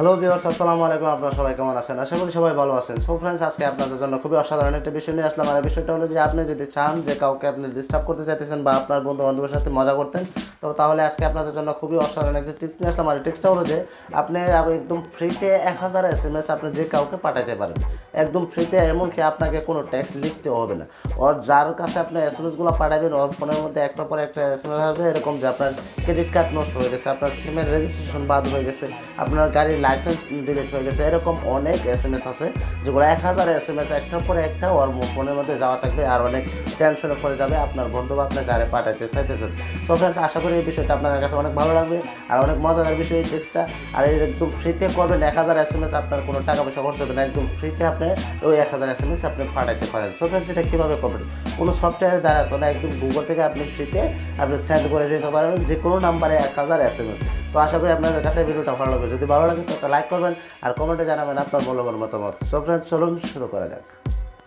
Hello viewers, আসসালামু আলাইকুম। আপনারা সবাই কেমন আছেন? আশা করি সবাই ভালো আছেন। সো ফ্রেন্ডস, আজকে আপনাদের জন্য খুবই অসাধারণ একটা বিষয় নিয়ে আসলাম। আর এই বিষয়টা হলো যে আপনি যদি চান যে কাউকে আপনি ডিস্টার্ব করতে চাইতেছেন বা আপনার বন্ধু বান্ধবের সাথে মজা করতেন, তো তাহলে আজকে আপনাদের জন্য খুবই অসাধারণ একটা টিপস নিয়ে আসলাম। আর এই টিপসটা হলো যে আপনি একদম ফ্রিতে 1000 SMS আপনি যে কাউকে পাঠাতে পারেন, একদম ফ্রিতে। এমনকি আপনাকে কোনো ট্যাক্স লিখতেও হবে না। ওর যার কাছে আপনি এসএমএসগুলো পাঠাবেন, ওর ফোনের মধ্যে একটার পর একটা এসএমএস আসবে এরকম যে আপনার ক্রেডিট কার্ড নষ্ট হয়ে গেছে, আপনার সিমের রেজিস্ট্রেশন বাদ হয়ে গেছে, আপনার গাড়ির লাইসেন্স ডিলিট হয়ে গেছে। এরকম অনেক SMS আছে যেগুলো 1000 SMS একটার পরে একটা ওর ফোনের মধ্যে যাওয়া থাকবে। আর অনেক টেনশনে পড়ে যাবে আপনার বন্ধু বা আপনি যারে পাঠাইতে চাইতেছেন। সো ফ্রেন্ডস, আশা করি এই বিষয়টা আপনাদের কাছে অনেক ভালো লাগবে আর অনেক মজাদার বিষয় এই টেক্সটটা। আর এই একদম ফ্রিতে করবেন, 1000 SMS, আপনার কোনো টাকা পয়সা খরচ হবে না। একদম ফ্রিতে আপনি ওই 1000 SMS আপনি পাঠাইতে পারেন। সো ফ্রেন্ডস, এটা কীভাবে করবেন? কোনো সফটওয়্যারের দ্বারা তো না, একদম গুগল থেকে আপনি ফ্রিতে আপনি সেন্ড করে দিতে পারেন যে কোনো নাম্বারে 1000 SMS। তো আশা করি আপনাদের কাছে ভিডিওটা ভালো লাগবে। যদি ভালো লাগে তো একটা লাইক করবেন আর কমেন্টে জানাবেন আপনার মূল্যবান মতামত। সো ফ্রেন্ডস, চলুন শুরু করা যাক।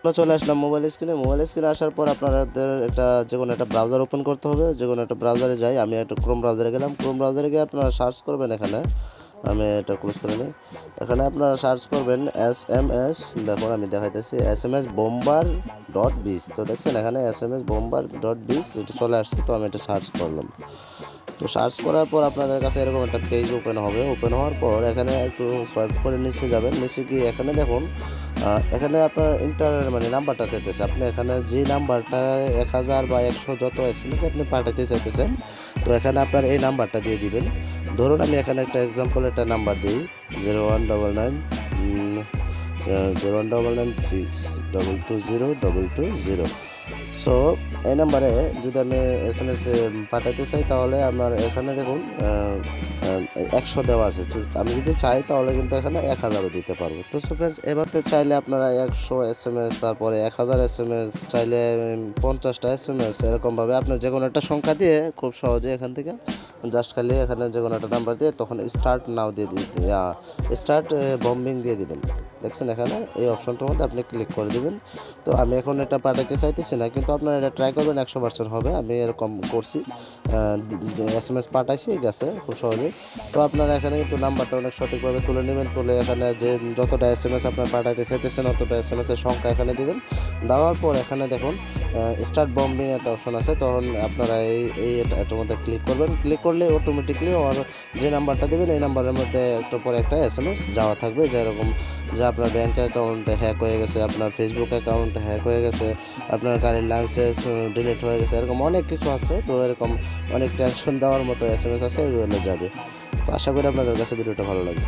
আমরা চলে আসলাম মোবাইল স্ক্রিনে আসার পর আপনাদের যে কোনো একটা ব্রাউজার ওপেন করতে হবে। যে কোনো একটা ব্রাউজারে যাই, আমি একটা ক্রোম ব্রাউজারে গেলাম। ক্রোম ব্রাউজারে গিয়ে আপনারা সার্চ করবেন, এখানে আমি এটা ক্লোজ করে নিই। এখানে আপনারা সার্চ করবেন SMS, দেখুন আমি দেখাইতেছি SMS bomber.biz। তো দেখছেন এখানে SMS bomber.biz এটা চলে আসছে। তো আমি এটা সার্চ করলাম। তো সার্চ করার পর আপনাদের কাছে এরকম একটা পেজ ওপেন হবে। ওপেন হওয়ার পর এখানে একটু সোয়াইপ করে নিচে যাবেন। নিচে গিয়ে এখানে দেখুন, এখানে আপনার নাম্বারটা চাইতেছে। আপনি এখানে যে নাম্বারটা 1000 বা 100 যত SMS আপনি পাঠাতে চাইতেছেন, তো এখানে আপনার এই নাম্বারটা দিয়ে দিবেন। ধরুন আমি এখানে একটা এক্সাম্পল একটা নাম্বার দিই, 019962202220। সো এই নাম্বারে যদি আমি SMS পাঠাতে চাই, তাহলে আমার এখানে দেখুন 100 দেওয়া আছে। আমি যদি চাই তাহলে কিন্তু এখানে 1000ও দিতে পারবো। তো সো ফ্রেন্ডস, এবারতে চাইলে আপনারা 100 SMS, তারপরে 1000 SMS, চাইলে 50টা SMS, এরকমভাবে আপনার যে কোনো একটা সংখ্যা দিয়ে খুব সহজে এখান থেকে জাস্ট খালি এখানে যে কোনো একটা নাম্বার দিয়ে তখন স্টার্ট নাও দিয়ে স্টার্ট বম্বিং দিয়ে দিবেন। দেখছেন এখানে এই অপশনটার মধ্যে আপনি ক্লিক করে দিবেন। তো আমি এখন এটা পাঠাতে চাইতেছি না, কিন্তু আপনারা এটা ট্রাই করবেন, 100% হবে। আমি এরকম করছি, SMS পাঠাইছি, গেছে খুব সহজে। তো আপনারা এখানে কিন্তু নাম্বারটা অনেক সঠিকভাবে তুলে নেবেন। তুলে এখানে যে যতটা SMS আপনার পাঠাইতে চাইতেছেন অতটা SMS এর সংখ্যা এখানে দিবেন। দেওয়ার পর এখানে দেখুন স্টার্ট বম্বিং একটা অপশন আছে। তখন আপনারা এটার মধ্যে ক্লিক করবেন। ক্লিক করলে অটোমেটিকলি ওর যে নাম্বারটা দেবেন এই নাম্বারের মধ্যে একটার পর একটা SMS যাওয়া থাকবে। যেরকম যে আপনার ব্যাঙ্ক অ্যাকাউন্ট হ্যাক হয়ে গেছে, আপনার ফেসবুক অ্যাকাউন্ট হ্যাক হয়ে গেছে, আপনার গাড়ির লাইসেন্স ডিলিট হয়ে গেছে, এরকম অনেক কিছু আছে। তো এরকম অনেক টেনশন দেওয়ার মতো SMS আছে, এগুলো যাবে। তো আশা করি আপনাদের কাছে ভিডিওটা ভালো লাগবে।